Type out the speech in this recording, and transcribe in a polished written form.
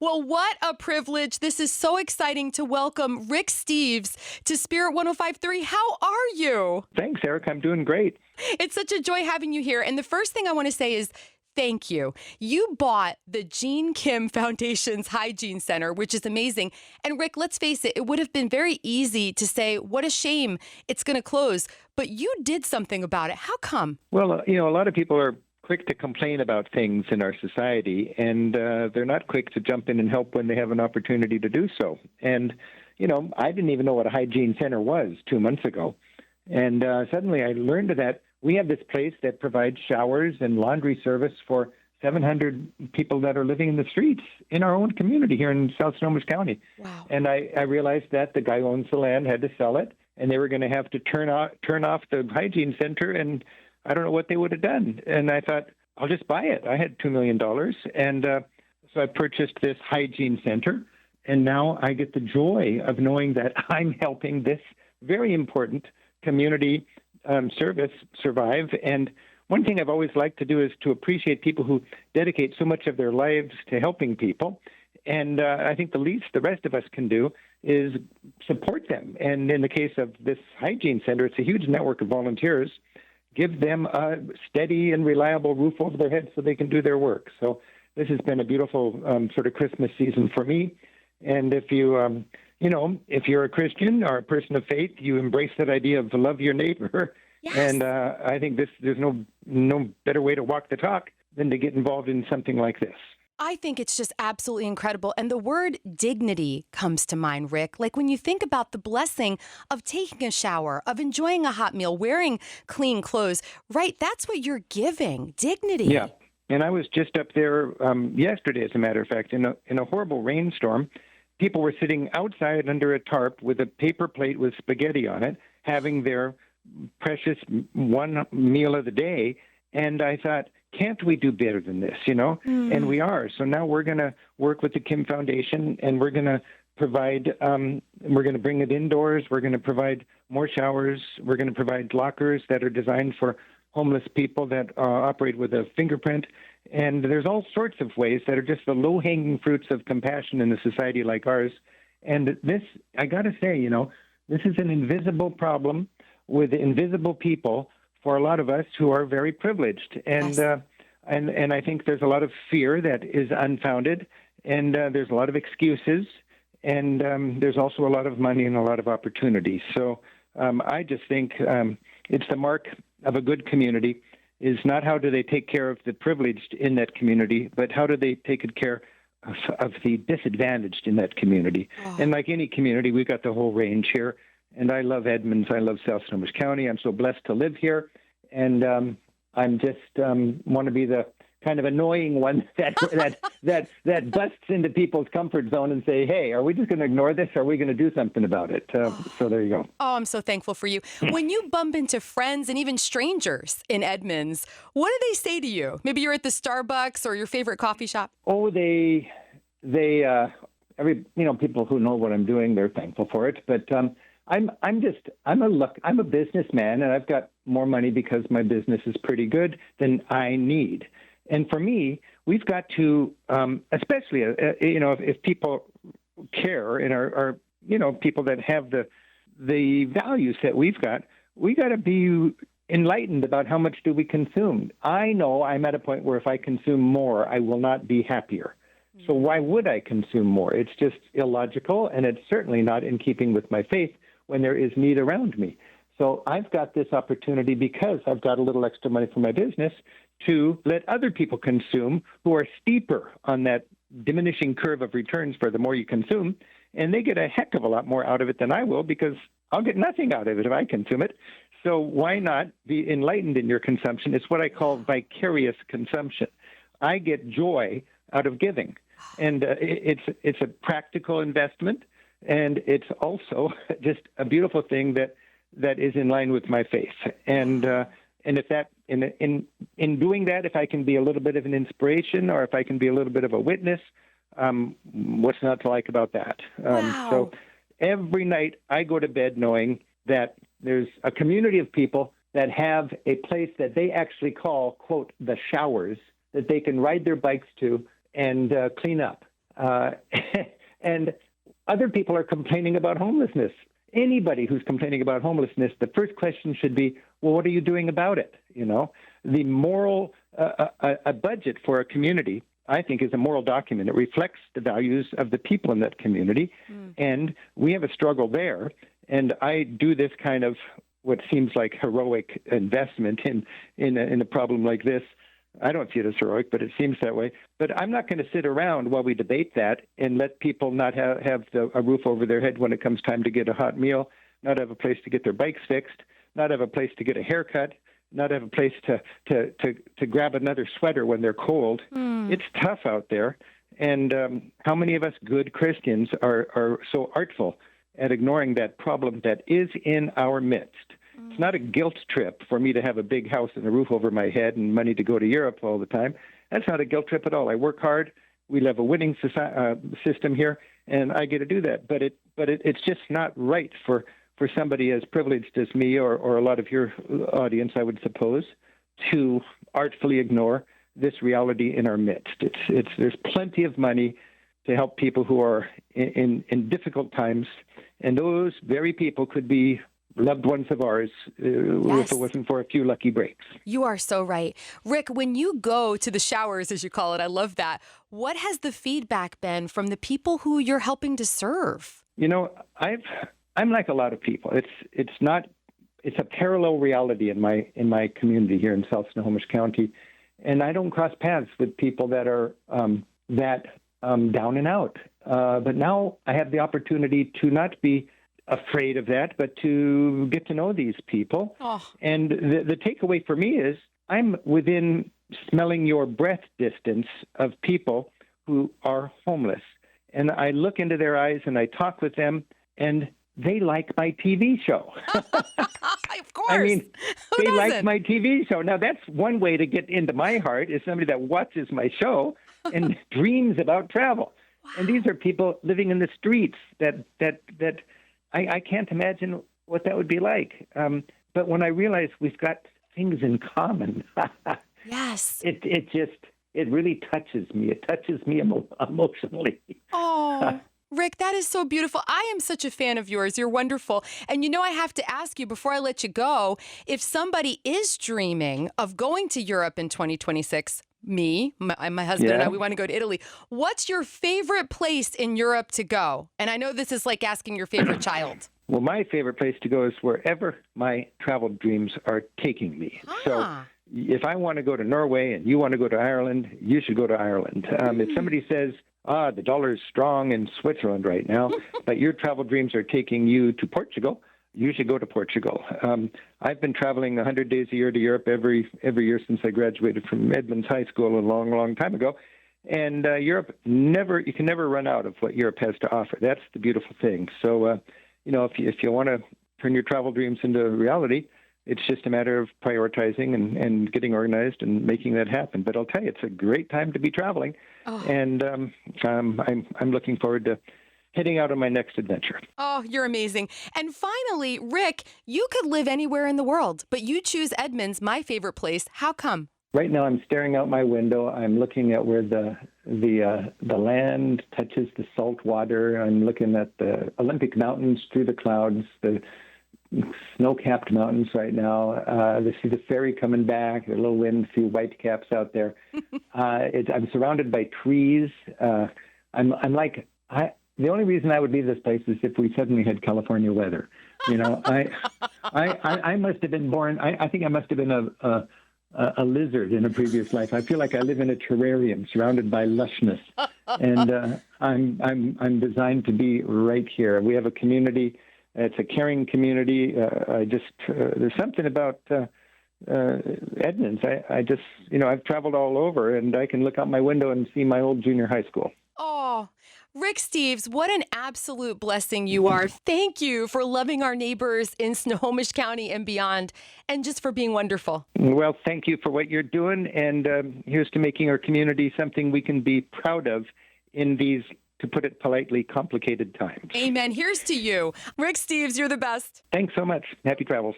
Well, what a privilege. This is so exciting to welcome Rick Steves to Spirit 105.3. How are you? Thanks, Eric. I'm doing great. It's such a joy having you here. And the first thing I want to say is thank you. You bought the Gene Kim Foundation's Hygiene Center, which is amazing. And Rick, let's face it, it would have been very easy to say, what a shame it's going to close. But you did something about it. How come? Well, a lot of people are quick to complain about things in our society, and they're not quick to jump in and help when they have an opportunity to do so. And, I didn't even know what a hygiene center was 2 months ago. And suddenly I learned that we have this place that provides showers and laundry service for 700 people that are living in the streets in our own community here in South Snohomish County. Wow. And I realized that the guy who owns the land had to sell it, and they were going to have to turn off the hygiene center, and I don't know what they would have done. And I thought, I'll just buy it. I had $2 million. And so I purchased this hygiene center. And now I get the joy of knowing that I'm helping this very important community service survive. And one thing I've always liked to do is to appreciate people who dedicate so much of their lives to helping people. And I think the least the rest of us can do is support them. And in the case of this hygiene center, it's a huge network of volunteers. Give them a steady and reliable roof over their heads so they can do their work. So this has been a beautiful sort of Christmas season for me. And if you, if you're a Christian or a person of faith, you embrace that idea of love your neighbor. Yes. And I think there's no better way to walk the talk than to get involved in something like this. I think it's just absolutely incredible. And the word dignity comes to mind, Rick. Like when you think about the blessing of taking a shower, of enjoying a hot meal, wearing clean clothes, right? That's what you're giving, dignity. Yeah. And I was just up there yesterday, as a matter of fact, in a horrible rainstorm. People were sitting outside under a tarp with a paper plate with spaghetti on it, having their precious one meal of the day. And I thought, can't we do better than this, And we are. So now we're going to work with the Kim Foundation, and we're going to provide, we're going to bring it indoors. We're going to provide more showers. We're going to provide lockers that are designed for homeless people that operate with a fingerprint. And there's all sorts of ways that are just the low-hanging fruits of compassion in a society like ours. And this, I got to say, this is an invisible problem with invisible people for a lot of us who are very privileged. And Yes. and I think there's a lot of fear that is unfounded, and there's a lot of excuses, and there's also a lot of money and a lot of opportunity. So I just think it's the mark of a good community is not how do they take care of the privileged in that community, but how do they take good care of the disadvantaged in that community. Oh. And like any community, we've got the whole range here. And I love Edmonds. I love South Snohomish County. I'm so blessed to live here. And I'm just want to be the kind of annoying one that busts into people's comfort zone and say, hey, are we just going to ignore this? Or are we going to do something about it? So there you go. Oh, I'm so thankful for you. When you bump into friends and even strangers in Edmonds, what do they say to you? Maybe you're at the Starbucks or your favorite coffee shop. Oh, people who know what I'm doing, they're thankful for it. But I'm a businessman, and I've got more money because my business is pretty good than I need. And for me, we've got to, especially if people care and are people that have the values that we've got, we got to be enlightened about how much do we consume. I know I'm at a point where if I consume more, I will not be happier. So why would I consume more? It's just illogical, and it's certainly not in keeping with my faith when there is need around me. So I've got this opportunity because I've got a little extra money for my business to let other people consume who are steeper on that diminishing curve of returns for the more you consume, and they get a heck of a lot more out of it than I will because I'll get nothing out of it if I consume it. So why not be enlightened in your consumption? It's what I call vicarious consumption. I get joy out of giving. And it's a practical investment, and it's also just a beautiful thing that is in line with my faith. And if that in doing that, if I can be a little bit of an inspiration, or if I can be a little bit of a witness, what's not to like about that? Wow. So every night I go to bed knowing that there's a community of people that have a place that they actually call, quote, the showers, that they can ride their bikes to and clean up. Uh, and other people are complaining about homelessness. Anybody who's complaining about homelessness, the first question should be, well, what are you doing about it? The moral, a budget for a community, I think, is a moral document. It reflects the values of the people in that community. And we have a struggle there. And I do this kind of what seems like heroic investment in a problem like this. I don't see it as heroic, but it seems that way. But I'm not going to sit around while we debate that and let people not have a roof over their head when it comes time to get a hot meal, not have a place to get their bikes fixed, not have a place to get a haircut, not have a place to grab another sweater when they're cold. It's tough out there. And how many of us good Christians are so artful at ignoring that problem that is in our midst? It's not a guilt trip for me to have a big house and a roof over my head and money to go to Europe all the time. That's not a guilt trip at all. I work hard. We live a winning system here, and I get to do that. But it's just not right for somebody as privileged as me or a lot of your audience, I would suppose, to artfully ignore this reality in our midst. There's plenty of money to help people who are in difficult times, and those very people could be loved ones of ours if it wasn't for a few lucky breaks. You are so right. Rick, when you go to the showers, as you call it, I love that. What has the feedback been from the people who you're helping to serve? I'm like a lot of people. It's a parallel reality in my community here in South Snohomish County. And I don't cross paths with people that are down and out. But now I have the opportunity to not be afraid of that, but to get to know these people. And the takeaway for me is I'm within smelling your breath distance of people who are homeless. And I look into their eyes and I talk with them, and they like my TV show. Of course. I mean, they like my TV show. Now, that's one way to get into my heart, is somebody that watches my show and dreams about travel. Wow. And these are people living in the streets that I can't imagine what that would be like. But when I realize we've got things in common, yes, it really touches me. It touches me emotionally. Oh, Rick, that is so beautiful. I am such a fan of yours. You're wonderful. And I have to ask you before I let you go, if somebody is dreaming of going to Europe in 2026, my husband and I, we want to go to Italy. What's your favorite place in Europe to go? And I know this is like asking your favorite child. Well, my favorite place to go is wherever my travel dreams are taking me. So if I want to go to Norway and you want to go to Ireland, you should go to Ireland. If somebody says, the dollar is strong in Switzerland right now, but your travel dreams are taking you to Portugal, you should go to Portugal. I've been traveling 100 days a year to Europe every year since I graduated from Edmonds High School a long, long time ago. And Europe, you can never run out of what Europe has to offer. That's the beautiful thing. So, if you want to turn your travel dreams into reality, it's just a matter of prioritizing and getting organized and making that happen. But I'll tell you, it's a great time to be traveling. And I'm looking forward to heading out on my next adventure. Oh, you're amazing. And finally, Rick, you could live anywhere in the world, but you choose Edmonds, my favorite place. How come? Right now, I'm staring out my window. I'm looking at where the land touches the salt water. I'm looking at the Olympic Mountains through the clouds, the snow-capped mountains right now. I see the ferry coming back, a little wind, a few white caps out there. I'm surrounded by trees. The only reason I would leave this place is if we suddenly had California weather. I must have been born. I think I must have been a lizard in a previous life. I feel like I live in a terrarium surrounded by lushness, and I'm designed to be right here. We have a community. It's a caring community. There's something about Edmonds. I've traveled all over, and I can look out my window and see my old junior high school. Oh, Rick Steves, what an absolute blessing you are. Thank you for loving our neighbors in Snohomish County and beyond, and just for being wonderful. Well, thank you for what you're doing, and here's to making our community something we can be proud of in these, to put it politely, complicated times. Amen. Here's to you. Rick Steves, you're the best. Thanks so much. Happy travels.